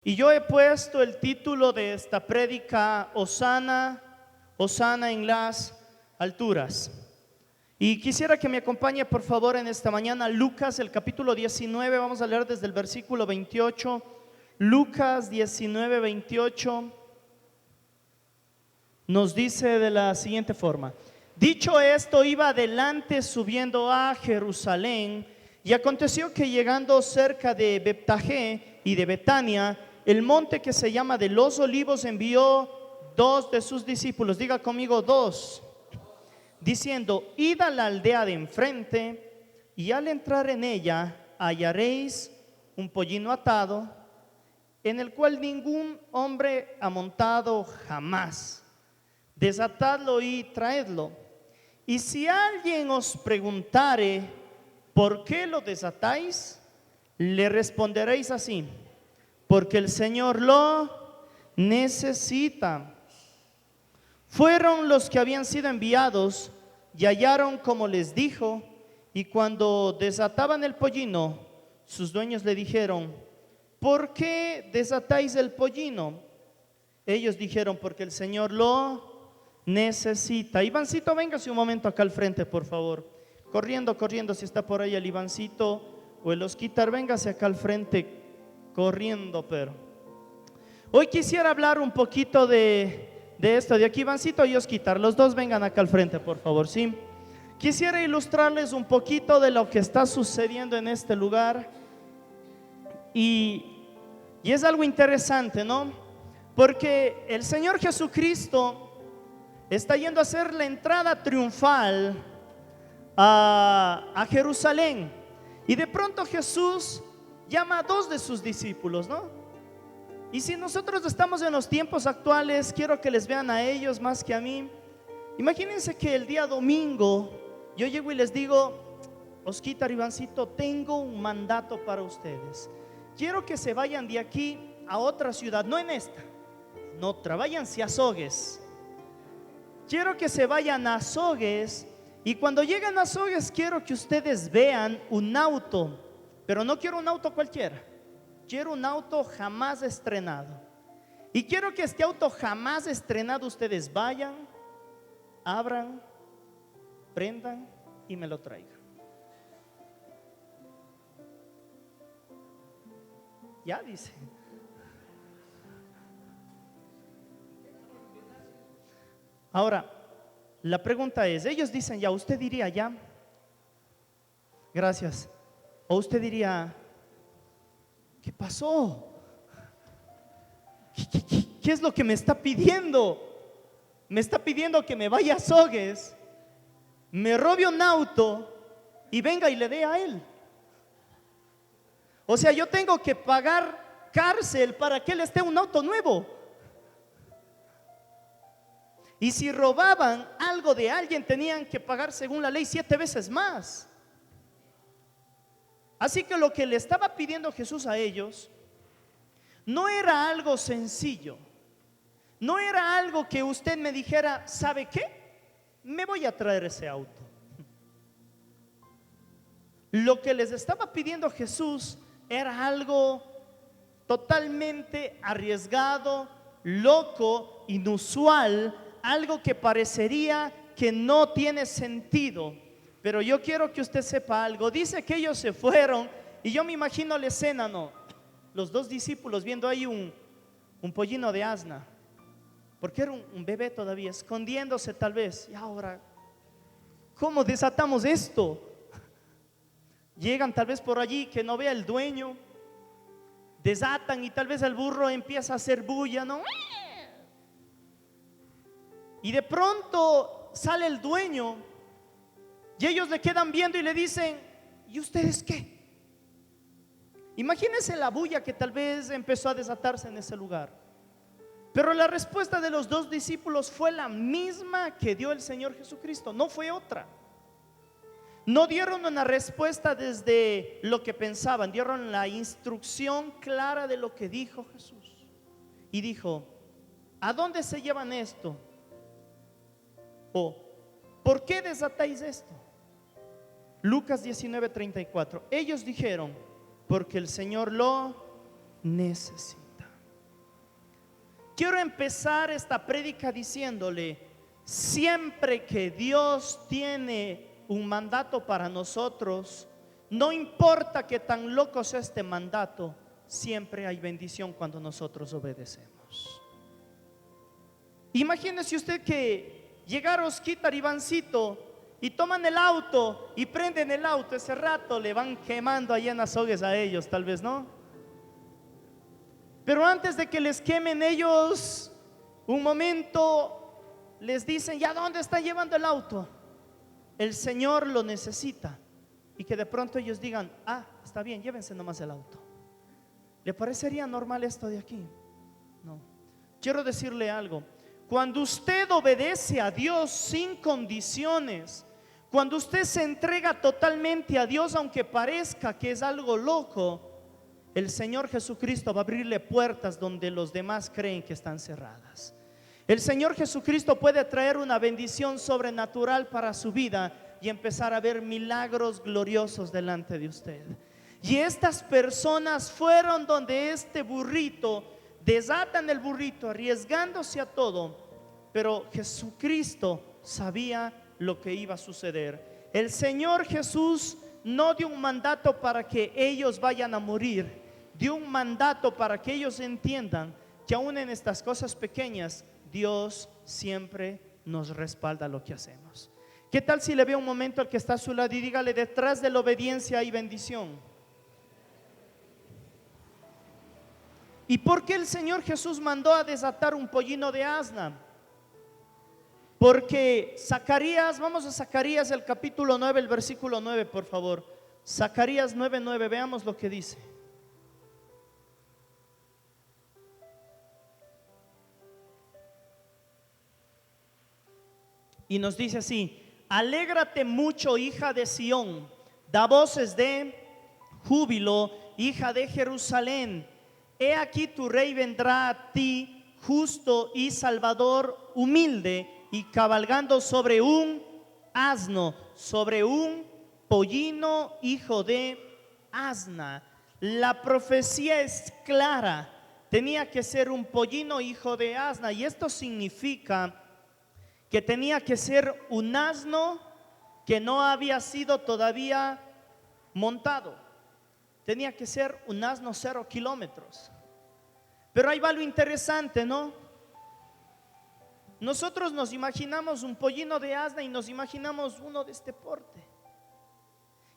Y yo he puesto el título de esta prédica, Hosana, Hosana en las alturas. Y quisiera que me acompañe por favor en esta mañana Lucas, el capítulo 19, vamos a leer desde el versículo 28. Lucas 19, 28 nos dice de la siguiente forma: dicho esto, iba adelante subiendo a Jerusalén, y aconteció que llegando cerca de Betfagé y de Betania, el monte que se llama de los Olivos, envió dos de sus discípulos, diga conmigo dos, diciendo: id a la aldea de enfrente, y al entrar en ella hallaréis un pollino atado, en el cual ningún hombre ha montado jamás. Desatadlo y traedlo. Y si alguien os preguntare por qué lo desatáis, le responderéis así: porque el Señor lo necesita. Fueron los que habían sido enviados y hallaron como les dijo, y cuando desataban el pollino, sus dueños le dijeron: ¿por qué desatáis el pollino? Ellos dijeron: porque el Señor lo necesita. Ivancito, véngase un momento acá al frente, por favor. Corriendo, si está por ahí el Ivancito o el Osquitar, véngase acá al frente, corriendo. Pero hoy quisiera hablar un poquito de esto de aquí. Ivancito y Osquitar, los dos vengan acá al frente, por favor, ¿sí? Quisiera ilustrarles un poquito de lo que está sucediendo en este lugar. Y es algo interesante, ¿no? Porque el Señor Jesucristo está yendo a hacer la entrada triunfal a Jerusalén. Y de pronto Jesús llama a dos de sus discípulos, ¿no? Y si nosotros estamos en los tiempos actuales, quiero que les vean a ellos más que a mí. Imagínense que el día domingo yo llego y les digo: Osquitar, Ivancito, tengo un mandato para ustedes. Quiero que se vayan de aquí a otra ciudad, no en esta, en otra. Váyanse a Azogues. Quiero que se vayan a Azogues, y cuando lleguen a Azogues quiero que ustedes vean un auto, pero no quiero un auto cualquiera, quiero un auto jamás estrenado. Y quiero que este auto jamás estrenado ustedes vayan, abran, prendan y me lo traigan. Ya dice. Ahora, la pregunta es, ellos dicen ya, usted diría ya, gracias, o usted diría: ¿qué pasó? ¿Qué es lo que me está pidiendo? Me está pidiendo que me vaya a Azogues, me robe un auto y venga y le dé a él. O sea, yo tengo que pagar cárcel para que él esté un auto nuevo. Y si robaban algo de alguien, tenían que pagar según la ley 7 veces más. Así que lo que le estaba pidiendo Jesús a ellos no era algo sencillo. No era algo que usted me dijera: ¿sabe qué? Me voy a traer ese auto. Lo que les estaba pidiendo Jesús era algo totalmente arriesgado, loco, inusual, algo que parecería que no tiene sentido. Pero yo quiero que usted sepa algo. Dice que ellos se fueron, y yo me imagino la escena, ¿no? Los dos discípulos viendo ahí un pollino de asna, porque era un bebé todavía, escondiéndose tal vez. Y ahora, ¿cómo desatamos esto? Llegan tal vez por allí, que no vea el dueño, desatan, y tal vez el burro empieza a hacer bulla, ¿no? Y de pronto sale el dueño, y ellos le quedan viendo y le dicen: ¿y ustedes qué? Imagínense la bulla que tal vez empezó a desatarse en ese lugar. Pero la respuesta de los dos discípulos fue la misma que dio el Señor Jesucristo, no fue otra. No dieron una respuesta desde lo que pensaban, dieron la instrucción clara de lo que dijo Jesús. Y dijo: ¿a dónde se llevan esto? ¿O por qué desatáis esto? Lucas 19:34. Ellos dijeron: porque el Señor lo necesita. quiero empezar esta prédica diciéndole, siempre que Dios tiene un mandato para nosotros, no importa que tan loco sea este mandato, siempre hay bendición cuando nosotros obedecemos. Imagínese usted que llegara Osquitar y Vancito y toman el auto y prenden el auto. Ese rato le van quemando allá en Azogues a ellos, tal vez, ¿no? Pero antes de que les quemen ellos, un momento les dicen, ¿ya dónde están llevando el auto? El Señor lo necesita. Y que de pronto ellos digan, está bien, llévense nomás el auto. ¿Le parecería normal esto de aquí? No. Quiero decirle algo. Cuando usted obedece a Dios sin condiciones, cuando usted se entrega totalmente a Dios, aunque parezca que es algo loco, el Señor Jesucristo va a abrirle puertas donde los demás creen que están cerradas. El Señor Jesucristo puede traer una bendición sobrenatural para su vida y empezar a ver milagros gloriosos delante de usted. Y estas personas fueron donde este burrito, desatan el burrito arriesgándose a todo, pero Jesucristo sabía lo que iba a suceder. El Señor Jesús no dio un mandato para que ellos vayan a morir, dio un mandato para que ellos entiendan que aún en estas cosas pequeñas Dios siempre nos respalda lo que hacemos. ¿Qué tal si le ve un momento al que está a su lado y dígale, detrás de la obediencia hay bendición? ¿Y por qué el Señor Jesús mandó a desatar un pollino de asna? Porque Zacarías, vamos a Zacarías el capítulo 9, el versículo 9, por favor. Zacarías 9:9, veamos lo que dice. Y nos dice así: alégrate mucho, hija de Sión, da voces de júbilo, hija de Jerusalén. He aquí tu rey vendrá a ti, justo y salvador, humilde, y cabalgando sobre un asno, sobre un pollino, hijo de asna. La profecía es clara, tenía que ser un pollino, hijo de asna, y esto significa que tenía que ser un asno que no había sido todavía montado. Tenía que ser un asno 0 kilómetros. Pero ahí va lo interesante, ¿no? Nosotros nos imaginamos un pollino de asna y nos imaginamos uno de este porte.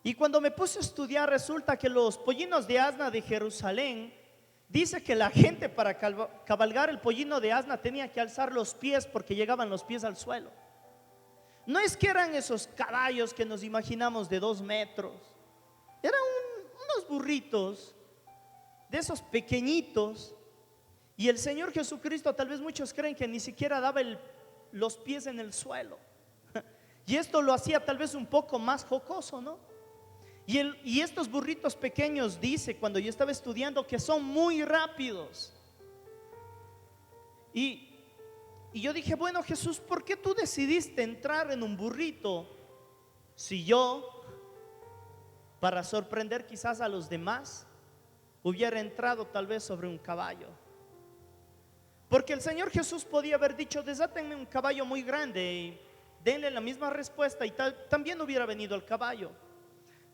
Y cuando me puse a estudiar, resulta que los pollinos de asna de Jerusalén, dice que la gente para cabalgar el pollino de asna tenía que alzar los pies porque llegaban los pies al suelo. No es que eran esos caballos que nos imaginamos de 2 metros. Eran unos burritos de esos pequeñitos. Y el Señor Jesucristo, tal vez muchos creen que ni siquiera daba los pies en el suelo. Y esto lo hacía tal vez un poco más jocoso, ¿no? Y estos burritos pequeños, dice, cuando yo estaba estudiando, que son muy rápidos. Y yo dije, bueno, Jesús, ¿por qué tú decidiste entrar en un burrito si yo, para sorprender quizás a los demás, hubiera entrado tal vez sobre un caballo? Porque el Señor Jesús podía haber dicho, desátenme un caballo muy grande y denle la misma respuesta, y también hubiera venido el caballo.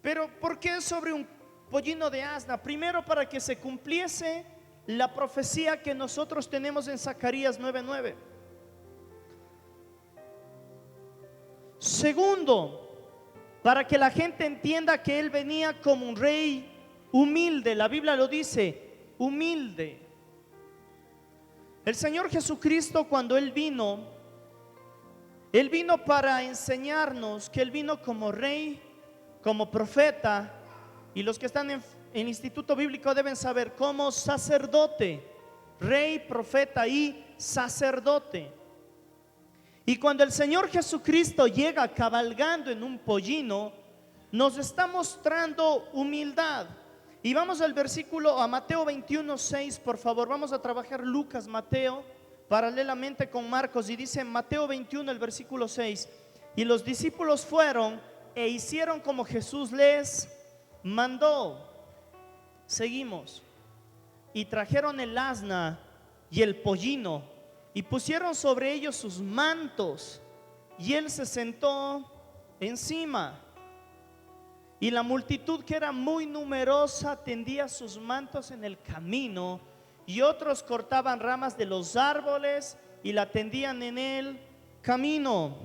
Pero ¿por qué sobre un pollino de asna? Primero, para que se cumpliese la profecía que nosotros tenemos en Zacarías 9:9. Segundo, para que la gente entienda que Él venía como un rey humilde. La Biblia lo dice, humilde. El Señor Jesucristo, cuando Él vino para enseñarnos que Él vino como rey, como profeta, y los que están en el instituto bíblico deben saber, como sacerdote, rey, profeta y sacerdote. Y cuando el Señor Jesucristo llega cabalgando en un pollino, nos está mostrando humildad. Y vamos al versículo, a Mateo 21:6, por favor. Vamos a trabajar Lucas, Mateo, paralelamente con Marcos. Y dice Mateo 21, el versículo 6: y los discípulos fueron e hicieron como Jesús les mandó. Seguimos. Y trajeron el asna y el pollino, y pusieron sobre ellos sus mantos, y él se sentó encima. Y la multitud, que era muy numerosa, tendía sus mantos en el camino, y otros cortaban ramas de los árboles y la tendían en el camino.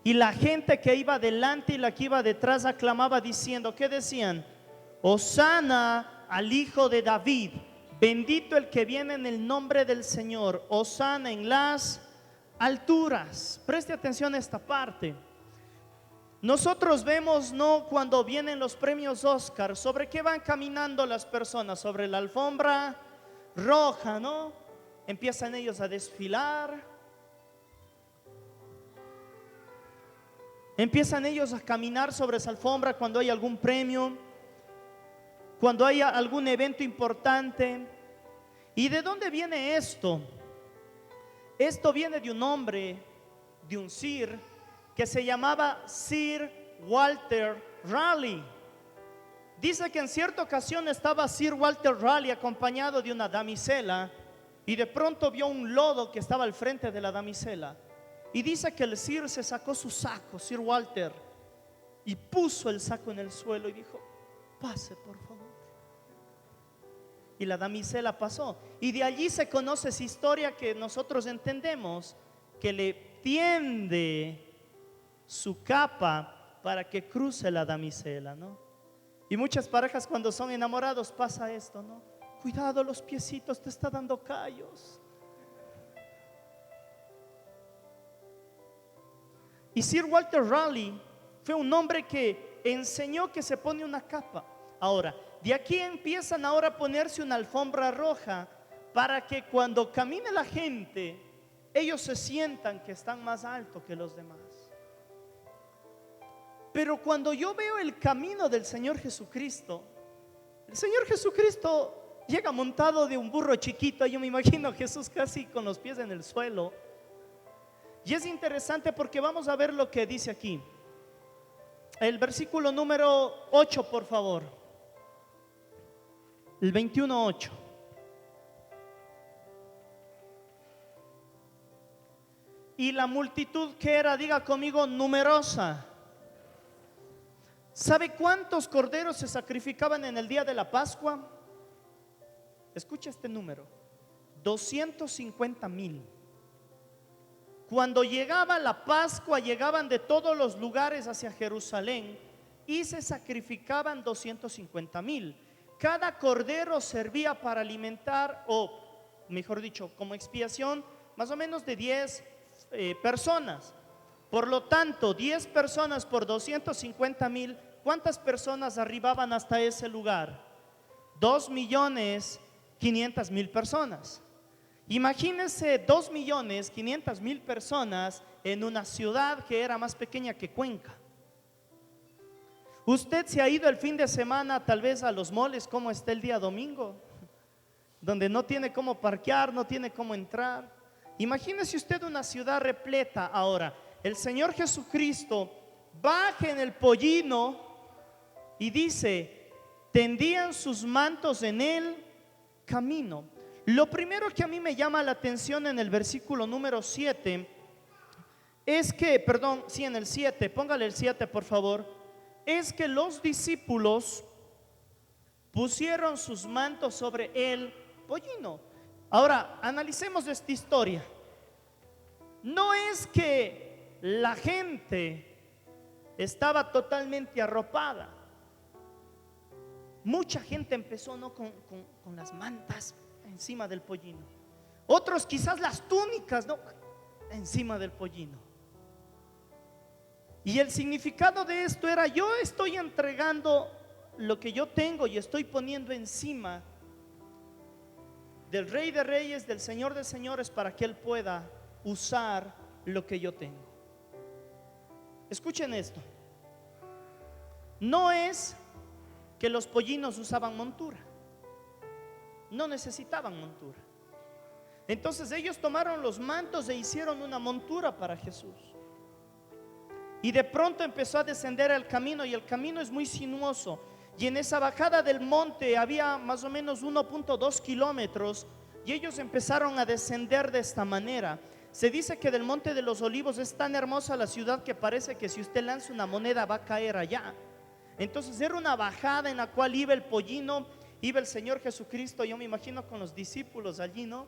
Y la gente que iba delante y la que iba detrás aclamaba diciendo, ¿qué decían? Hosana al Hijo de David, bendito el que viene en el nombre del Señor, hosana en las alturas. Preste atención a esta parte. Nosotros vemos, ¿no?, cuando vienen los premios Oscar, ¿sobre qué van caminando las personas? Sobre la alfombra roja, ¿no? Empiezan ellos a desfilar. Empiezan ellos a caminar sobre esa alfombra cuando hay algún premio, cuando hay algún evento importante. ¿Y de dónde viene esto? Esto viene de un hombre, de un sir, que se llamaba Sir Walter Raleigh. Dice que en cierta ocasión estaba Sir Walter Raleigh acompañado de una damisela, y de pronto vio un lodo que estaba al frente de la damisela. Y dice que el Sir se sacó su saco, Sir Walter, y puso el saco en el suelo y dijo, pase por favor. Y la damisela pasó. Y de allí se conoce esa historia que nosotros entendemos, que le tiende su capa para que cruce la damisela, ¿no? Y muchas parejas cuando son enamorados pasa esto, ¿no? Cuidado, los piecitos, te está dando callos. Y Sir Walter Raleigh fue un hombre que enseñó que se pone una capa. Ahora, de aquí empiezan ahora a ponerse una alfombra roja para que cuando camine la gente, ellos se sientan que están más altos que los demás. Pero cuando yo veo el camino del Señor Jesucristo, el Señor Jesucristo llega montado de un burro chiquito. Yo me imagino a Jesús casi con los pies en el suelo. Y es interesante porque vamos a ver lo que dice aquí. El versículo número 8, por favor. El 21:8. Y la multitud que era, diga conmigo, numerosa. ¿Sabe cuántos corderos se sacrificaban en el día de la Pascua? Escucha este número: 250,000. Cuando llegaba la Pascua, llegaban de todos los lugares hacia Jerusalén y se sacrificaban 250,000. Cada cordero servía para alimentar, o mejor dicho, como expiación, más o menos de 10 personas. Por lo tanto, 10 personas por 250,000, ¿cuántas personas arribaban hasta ese lugar? 2,500,000 personas. Imagínense 2,500,000 personas en una ciudad que era más pequeña que Cuenca. Usted se ha ido el fin de semana tal vez a los moles como está el día domingo, donde no tiene cómo parquear, no tiene cómo entrar. Imagínese usted una ciudad repleta. Ahora, el Señor Jesucristo baja en el pollino y dice, tendían sus mantos en el camino. Lo primero que a mí me llama la atención en el versículo número 7 es que, en el 7, póngale el 7 por favor, es que los discípulos pusieron sus mantos sobre el pollino. Ahora, analicemos esta historia. No es que la gente estaba totalmente arropada. Mucha gente empezó, ¿no?, con las mantas encima del pollino. Otros quizás las túnicas, ¿no?, encima del pollino. Y el significado de esto era: yo estoy entregando lo que yo tengo y estoy poniendo encima del Rey de Reyes, del Señor de Señores, para que Él pueda usar lo que yo tengo. Escuchen esto. No es que los pollinos usaban montura, no necesitaban montura. Entonces ellos tomaron los mantos e hicieron una montura para Jesús. Y de pronto empezó a descender el camino, y el camino es muy sinuoso. Y en esa bajada del monte había más o menos 1.2 kilómetros y ellos empezaron a descender de esta manera. Se dice que del Monte de los Olivos es tan hermosa la ciudad que parece que si usted lanza una moneda va a caer allá. Entonces era una bajada en la cual iba el pollino, iba el Señor Jesucristo, yo me imagino con los discípulos allí, ¿no?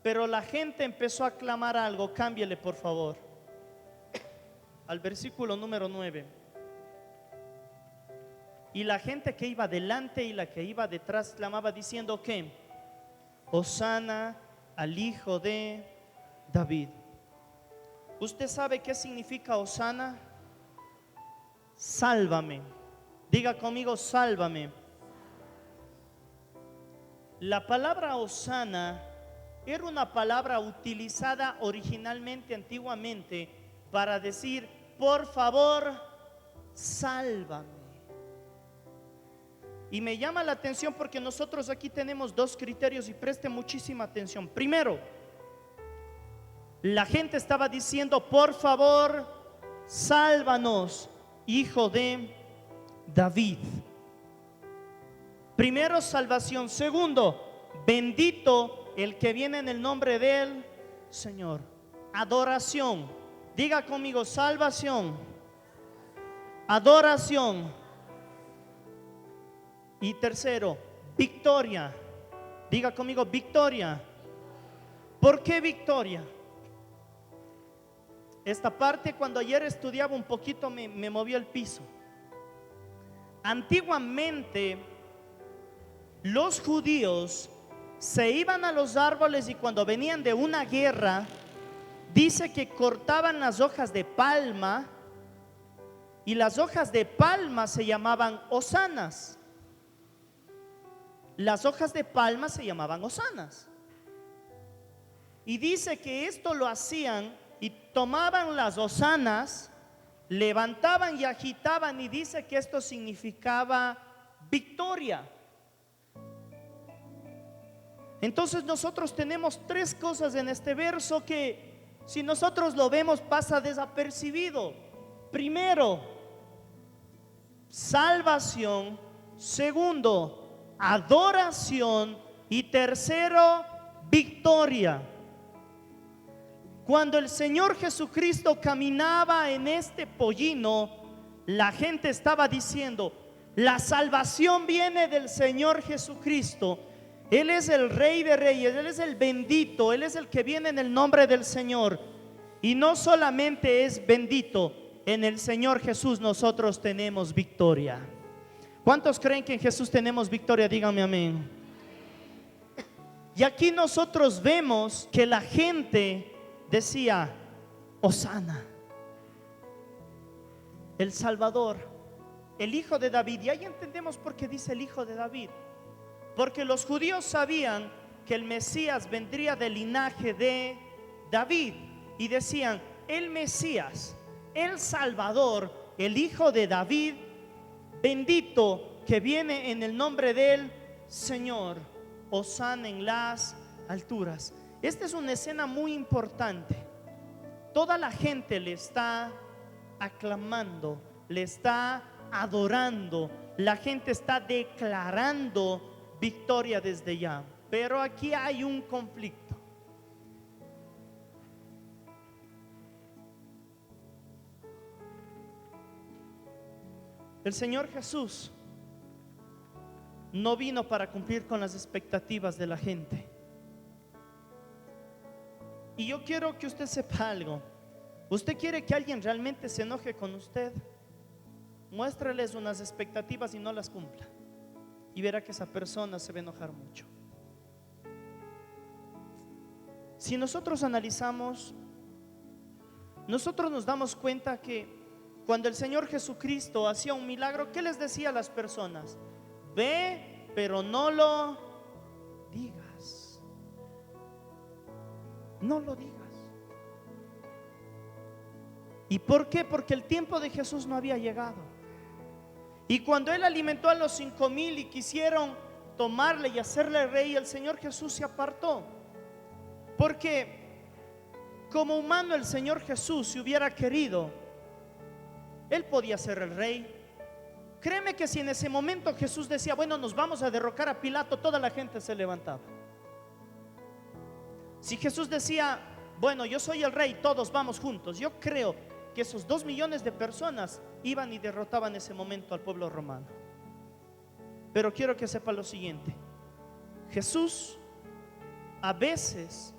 Pero la gente empezó a clamar algo. Cámbiale por favor al versículo número 9. Y la gente que iba delante y la que iba detrás clamaba diciendo que Hosana al hijo de David. ¿Usted sabe qué significa Hosana? Sálvame. Diga conmigo, sálvame. La palabra Hosana era una palabra utilizada originalmente, antiguamente, para decir, por favor, sálvame. Y me llama la atención porque nosotros aquí tenemos dos criterios y preste muchísima atención. Primero, la gente estaba diciendo, por favor, sálvanos, hijo de David. Primero, salvación. Segundo, bendito el que viene en el nombre del Señor. Adoración. Diga conmigo, salvación, adoración. Y tercero, victoria. Diga conmigo, victoria. ¿Por qué victoria? Esta parte cuando ayer estudiaba un poquito me movió el piso. Antiguamente los judíos se iban a los árboles y cuando venían de una guerra, dice que cortaban las hojas de palma y las hojas de palma se llamaban hosanas. Las hojas de palma se llamaban hosanas. Y dice que esto lo hacían y tomaban las hosanas, levantaban y agitaban y dice que esto significaba victoria. Entonces nosotros tenemos tres cosas en este verso que si nosotros lo vemos pasa desapercibido. Primero, salvación. Segundo, adoración. Y tercero, victoria. Cuando el Señor Jesucristo caminaba en este pollino, la gente estaba diciendo, la salvación viene del Señor Jesucristo. Él es el Rey de Reyes, Él es el bendito, Él es el que viene en el nombre del Señor. Y no solamente es bendito, en el Señor Jesús nosotros tenemos victoria. ¿Cuántos creen que en Jesús tenemos victoria? Díganme amén. Y aquí nosotros vemos que la gente decía, Hosana, el Salvador, el hijo de David. Y ahí entendemos por qué dice el hijo de David. Porque los judíos sabían que el Mesías vendría del linaje de David. Y decían, el Mesías, el Salvador, el hijo de David, bendito que viene en el nombre del Señor, Hosana en las alturas. Esta es una escena muy importante. Toda la gente le está aclamando, le está adorando, la gente está declarando victoria desde ya. Pero aquí hay un conflicto. El Señor Jesús no vino para cumplir con las expectativas de la gente. Y yo quiero que usted sepa algo. ¿Usted quiere que alguien realmente se enoje con usted? Muéstreles unas expectativas y no las cumpla, y verá que esa persona se va a enojar mucho. Si nosotros analizamos, nosotros nos damos cuenta que cuando el Señor Jesucristo hacía un milagro, ¿qué les decía a las personas? Ve, pero no lo digas. No lo digas. ¿Y por qué? Porque el tiempo de Jesús no había llegado. Y cuando Él alimentó a los 5,000 y quisieron tomarle y hacerle rey, el Señor Jesús se apartó. Porque como humano el Señor Jesús, si hubiera querido, Él podía ser el rey. Créeme que si en ese momento Jesús decía, bueno, nos vamos a derrocar a Pilato, toda la gente se levantaba. Si Jesús decía, bueno, yo soy el rey, todos vamos juntos, yo creo que esos 2 millones de personas iban y derrotaban en ese momento al pueblo romano. Pero quiero que sepa lo siguiente: Jesús a veces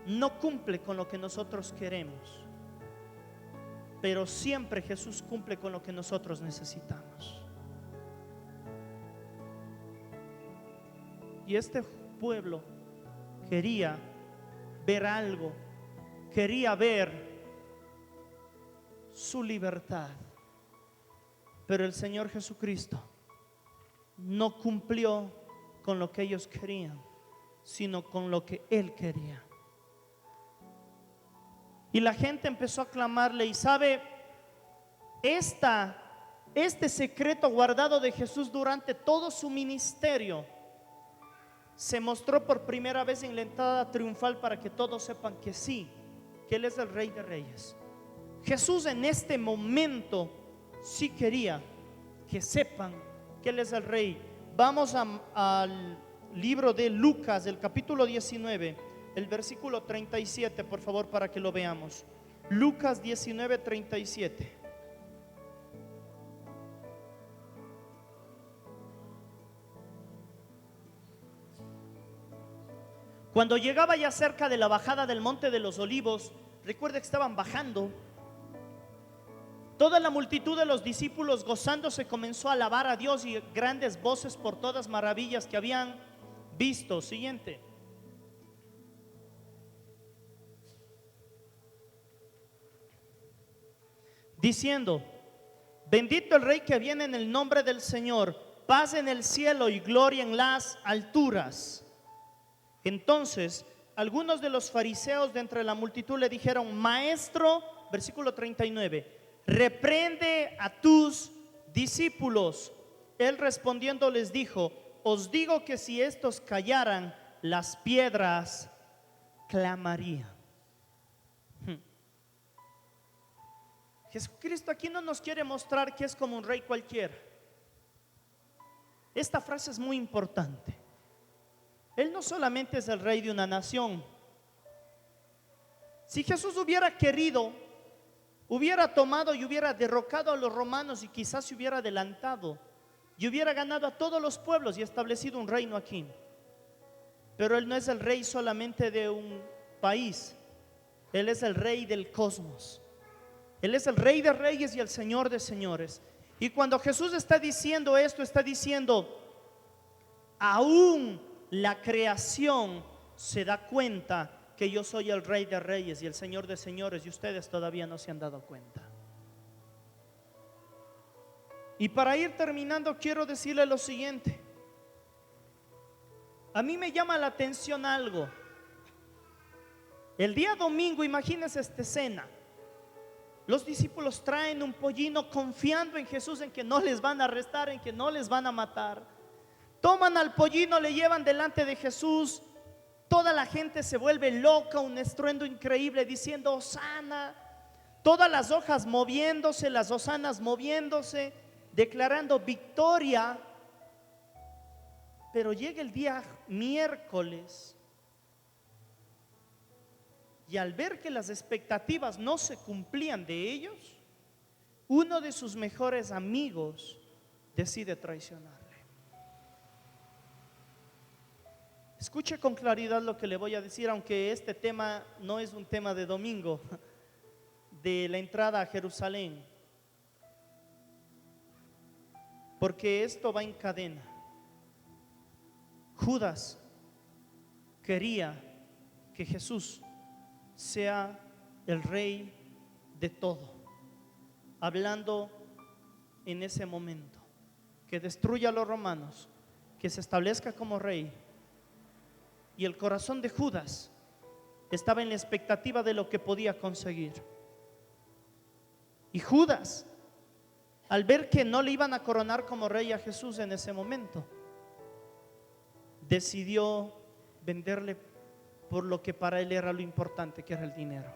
no cumple con lo que nosotros queremos, pero siempre Jesús cumple con lo que nosotros necesitamos. Y este pueblo quería ver algo, quería ver su libertad, pero el Señor Jesucristo no cumplió con lo que ellos querían, sino con lo que Él quería. Y la gente empezó a clamarle. Y sabe, este secreto guardado de Jesús durante todo su ministerio se mostró por primera vez en la entrada triunfal, para que todos sepan que sí, que Él es el Rey de Reyes. Jesús en este momento sí quería que sepan que Él es el Rey. Vamos al libro de Lucas, el capítulo 19, el versículo 37, por favor, para que lo veamos. Lucas 19, 37. Cuando llegaba ya cerca de la bajada del monte de los olivos, recuerda que estaban bajando, toda la multitud de los discípulos gozándose comenzó a alabar a Dios y grandes voces por todas maravillas que habían visto. Siguiente. Diciendo: bendito el Rey que viene en el nombre del Señor, paz en el cielo y gloria en las alturas. Entonces algunos de los fariseos de entre la multitud le dijeron: Maestro, versículo 39, reprende a tus discípulos. Él respondiendo les dijo: os digo que si estos callaran, las piedras clamarían. Jesucristo aquí no nos quiere mostrar que es como un rey cualquiera. Esta frase es muy importante. Él no solamente es el rey de una nación. Si Jesús hubiera querido, hubiera tomado y hubiera derrocado a los romanos, y quizás se hubiera adelantado y hubiera ganado a todos los pueblos y establecido un reino aquí. Pero Él no es el rey solamente de un país. Él es el rey del cosmos. Él es el Rey de Reyes y el Señor de Señores. Y cuando Jesús está diciendo esto, está diciendo: aún la creación se da cuenta que yo soy el Rey de Reyes y el Señor de Señores, y ustedes todavía no se han dado cuenta. Y para ir terminando, quiero decirle lo siguiente. A mí me llama la atención algo. El día domingo, imagínense esta escena. Los discípulos traen un pollino confiando en Jesús, en que no les van a arrestar, en que no les van a matar. Toman al pollino, le llevan delante de Jesús. Toda la gente se vuelve loca, un estruendo increíble diciendo: Hosana. Todas las hojas moviéndose, las hosanas moviéndose, declarando victoria. Pero llega el día miércoles, y al ver que las expectativas no se cumplían de ellos, uno de sus mejores amigos decide traicionarle. Escuche con claridad lo que le voy a decir, aunque este tema no es un tema de domingo, de la entrada a Jerusalén, porque esto va en cadena. Judas quería que Jesús sea el rey de todo, hablando en ese momento, que destruya a los romanos, que se establezca como rey. Y el corazón de Judas estaba en la expectativa de lo que podía conseguir. Y Judas, al ver que no le iban a coronar como rey a Jesús en ese momento, decidió venderle por lo que para él era lo importante, que era el dinero.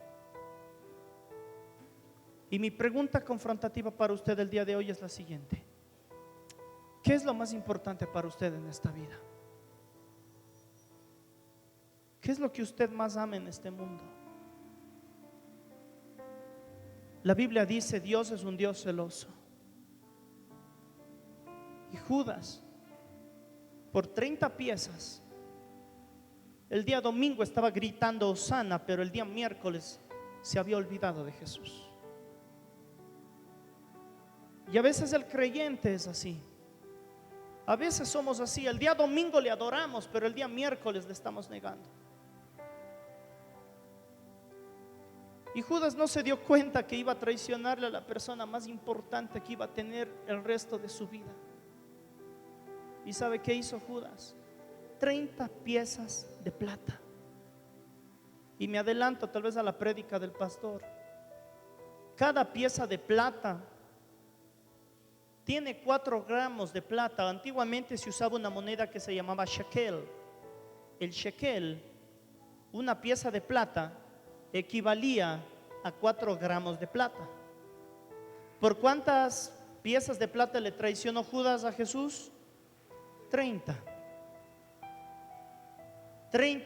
Y mi pregunta confrontativa para usted el día de hoy es la siguiente: ¿Qué es lo más importante para usted en esta vida? ¿Qué es lo que usted más ama en este mundo? La Biblia dice: Dios es un Dios celoso. Y Judas, por 30 piezas, el día domingo estaba gritando Hosana, pero el día miércoles se había olvidado de Jesús. Y a veces el creyente es así. A veces somos así. El día domingo le adoramos, pero el día miércoles le estamos negando. Y Judas no se dio cuenta que iba a traicionarle a la persona más importante que iba a tener el resto de su vida. ¿Y sabe qué hizo Judas? 30 piezas de plata. Y me adelanto tal vez a la prédica del pastor. Cada pieza de plata tiene 4 gramos de plata. Antiguamente se usaba una moneda que se llamaba shekel. El shekel, una pieza de plata, equivalía a 4 gramos de plata. ¿Por cuántas piezas de plata le traicionó Judas a Jesús? 30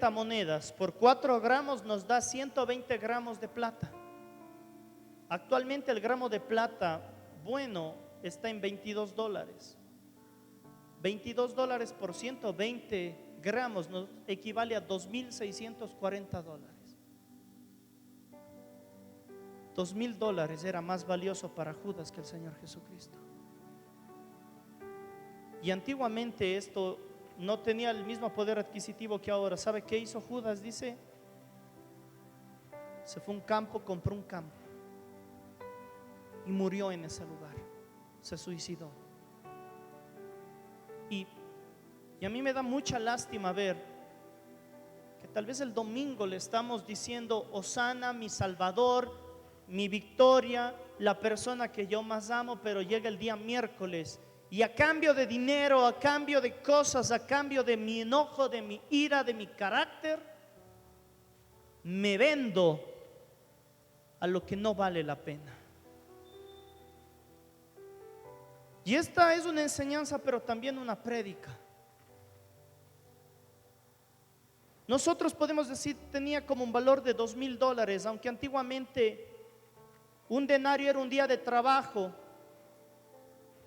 monedas por 4 gramos nos da 120 gramos de plata. Actualmente el gramo de plata bueno está en $22. $22 por 120 gramos nos equivale a $2,640. $2,000 era más valioso para Judas que el Señor Jesucristo. Y antiguamente esto no tenía el mismo poder adquisitivo que ahora. ¿Sabe qué hizo Judas? Dice: se fue a un campo, compró un campo y murió en ese lugar. Se suicidó. Y a mí me da mucha lástima ver que tal vez el domingo le estamos diciendo: Hosana, mi Salvador, mi victoria, la persona que yo más amo, pero llega el día miércoles y a cambio de dinero, a cambio de cosas, a cambio de mi enojo, de mi ira, de mi carácter, me vendo a lo que no vale la pena. Y esta es una enseñanza, pero también una prédica. Nosotros podemos decir tenía como un valor de $2,000, aunque antiguamente un denario era un día de trabajo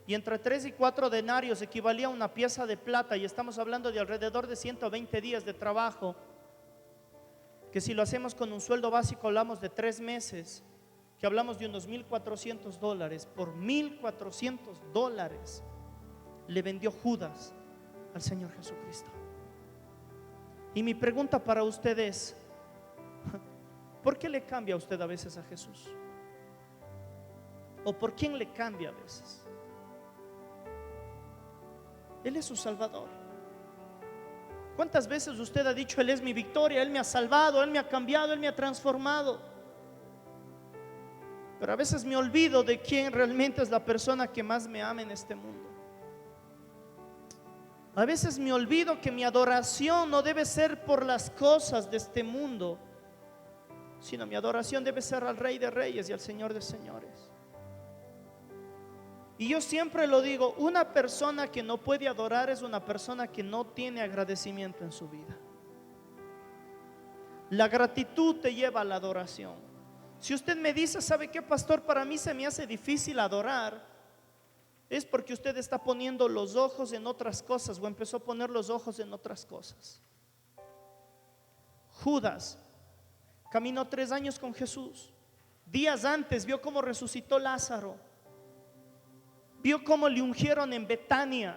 y entre 3 y 4 denarios equivalía a una pieza de plata, y estamos hablando de alrededor de 120 días de trabajo, que si lo hacemos con un sueldo básico hablamos de 3 meses, que hablamos de unos $1,400. Por $1,400 le vendió Judas al Señor Jesucristo. Y mi pregunta para usted es: ¿por qué le cambia a usted a veces a Jesús? ¿O por quién le cambia a veces? Él es su Salvador. ¿Cuántas veces usted ha dicho: Él es mi victoria, Él me ha salvado, Él me ha cambiado, Él me ha transformado? Pero a veces me olvido de quién realmente es la persona que más me ama en este mundo. A veces me olvido que mi adoración no debe ser por las cosas de este mundo, sino mi adoración debe ser al Rey de Reyes y al Señor de Señores. Y yo siempre lo digo: una persona que no puede adorar es una persona que no tiene agradecimiento en su vida. La gratitud te lleva a la adoración. Si usted me dice: ¿sabe qué, pastor? Para mí se me hace difícil adorar, es porque usted está poniendo los ojos en otras cosas, o empezó a poner los ojos en otras cosas. Judas caminó 3 años con Jesús. Días antes vio cómo resucitó Lázaro, vio cómo le ungieron en Betania.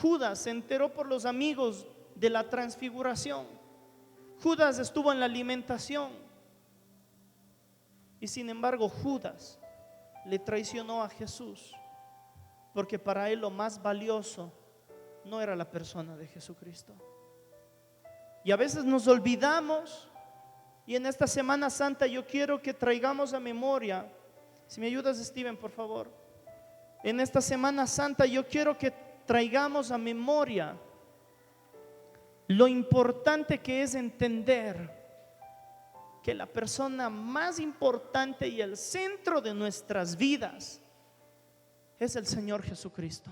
Judas se enteró por los amigos de la transfiguración. Judas estuvo en la alimentación. Y sin embargo Judas le traicionó a Jesús, porque para él lo más valioso no era la persona de Jesucristo. Y a veces nos olvidamos. Y en esta Semana Santa yo quiero que traigamos a memoria, si me ayudas, Steven, por favor. En esta Semana Santa yo quiero que traigamos a memoria lo importante que es entender que la persona más importante y el centro de nuestras vidas es el Señor Jesucristo.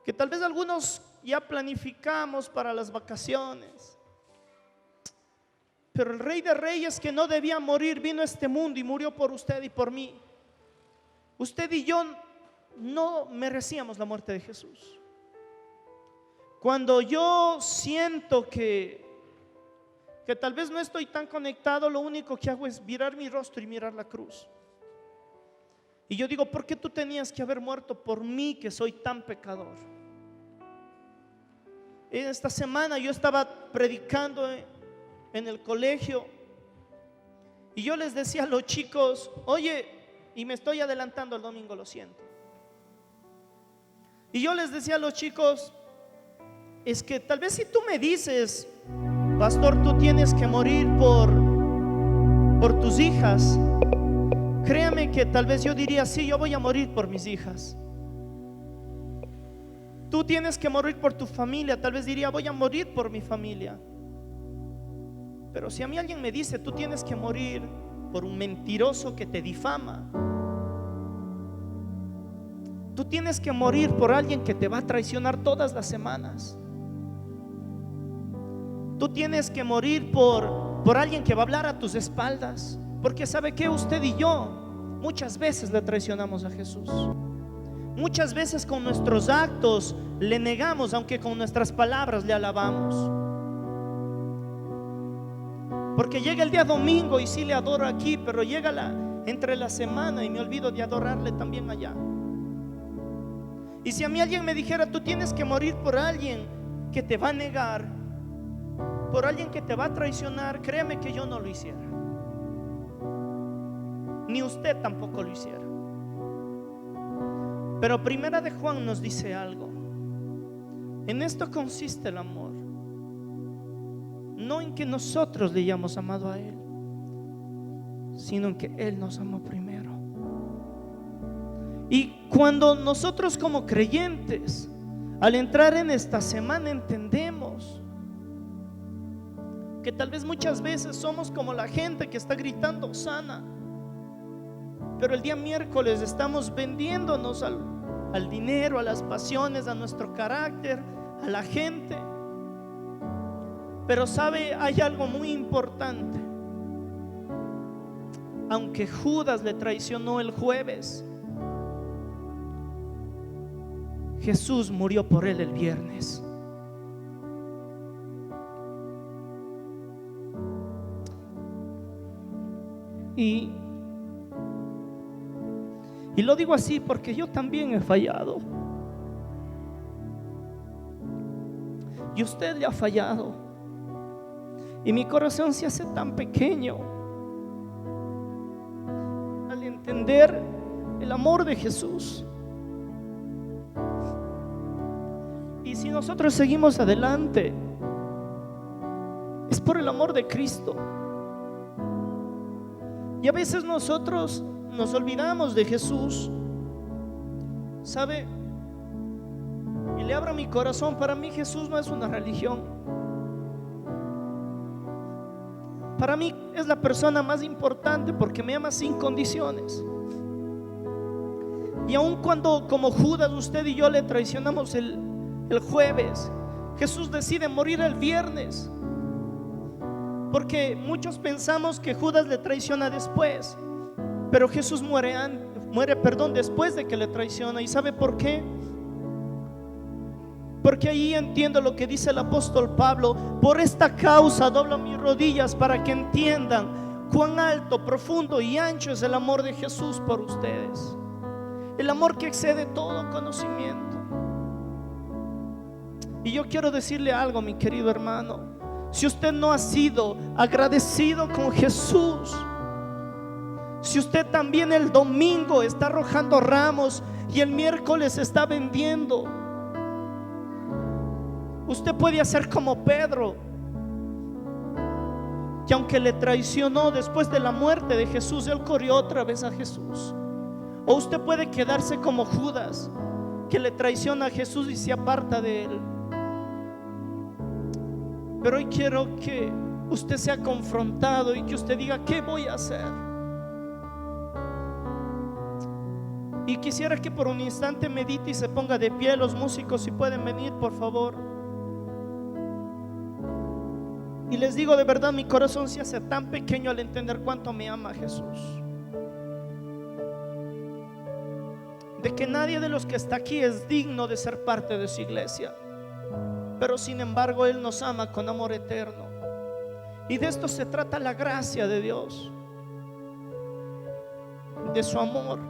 Que tal vez algunos ya planificamos para las vacaciones, pero el Rey de Reyes, que no debía morir, vino a este mundo y murió por usted y por mí. Usted y yo no merecíamos la muerte de Jesús. Cuando yo siento que tal vez no estoy tan conectado, lo único que hago es virar mi rostro y mirar la cruz. Y yo digo, ¿por qué tú tenías que haber muerto por mí, que soy tan pecador? Esta semana yo estaba predicando en el colegio y yo les decía a los chicos, oye, y me estoy adelantando al domingo, lo siento. Y yo les decía a los chicos, es que tal vez si tú me dices, pastor, tú tienes que morir por tus hijas, créame que tal vez yo diría, sí, yo voy a morir por mis hijas. Tú tienes que morir por tu familia, tal vez diría, voy a morir por mi familia. Pero si a mí alguien me dice, tú tienes que morir por un mentiroso que te difama, tú tienes que morir por alguien que te va a traicionar todas las semanas, tú tienes que morir por alguien que va a hablar a tus espaldas, porque ¿sabe qué? Usted y yo muchas veces le traicionamos a Jesús. Muchas veces con nuestros actos le negamos, aunque con nuestras palabras le alabamos. Porque llega el día domingo y sí le adoro aquí, pero llega entre la semana y me olvido de adorarle también allá. Y si a mí alguien me dijera, tú tienes que morir por alguien que te va a negar, por alguien que te va a traicionar, créeme que yo no lo hiciera. Ni usted tampoco lo hiciera. Pero Primera de Juan nos dice algo. En esto consiste el amor, no en que nosotros le hayamos amado a Él, sino en que Él nos amó primero. Y cuando nosotros como creyentes, al entrar en esta semana, entendemos que tal vez muchas veces somos como la gente que está gritando Hosana, pero el día miércoles estamos vendiéndonos al dinero, a las pasiones, a nuestro carácter, a la gente. Pero sabe, hay algo muy importante. Aunque Judas le traicionó el jueves, Jesús murió por él el viernes. Y lo digo así porque yo también he fallado. Y usted le ha fallado. Y mi corazón se hace tan pequeño al entender el amor de Jesús. Y si nosotros seguimos adelante, es por el amor de Cristo. Y a veces nosotros nos olvidamos de Jesús, ¿sabe? Y le abro mi corazón. Para mí Jesús no es una religión. Para mí es la persona más importante porque me ama sin condiciones. Y aun cuando como Judas usted y yo le traicionamos el jueves, Jesús decide morir el viernes. Porque muchos pensamos que Judas le traiciona después, pero Jesús muere después de que le traiciona. ¿Y sabe por qué? Porque ahí entiendo lo que dice el apóstol Pablo: por esta causa doblo mis rodillas, para que entiendan cuán alto, profundo y ancho es el amor de Jesús por ustedes. El amor que excede todo conocimiento. Y yo quiero decirle algo, mi querido hermano. Si usted no ha sido agradecido con Jesús, si usted también el domingo está arrojando ramos y el miércoles está vendiendo, usted puede hacer como Pedro, que aunque le traicionó después de la muerte de Jesús, él corrió otra vez a Jesús. O usted puede quedarse como Judas, que le traiciona a Jesús y se aparta de él. Pero hoy quiero que usted sea confrontado y que usted diga: ¿qué voy a hacer? Y quisiera que por un instante medite y se ponga de pie. Los músicos, si pueden venir, por favor. Y les digo de verdad, mi corazón se hace tan pequeño al entender cuánto me ama Jesús. De que nadie de los que está aquí es digno de ser parte de su iglesia, pero sin embargo Él nos ama con amor eterno. Y de esto se trata la gracia de Dios, de su amor.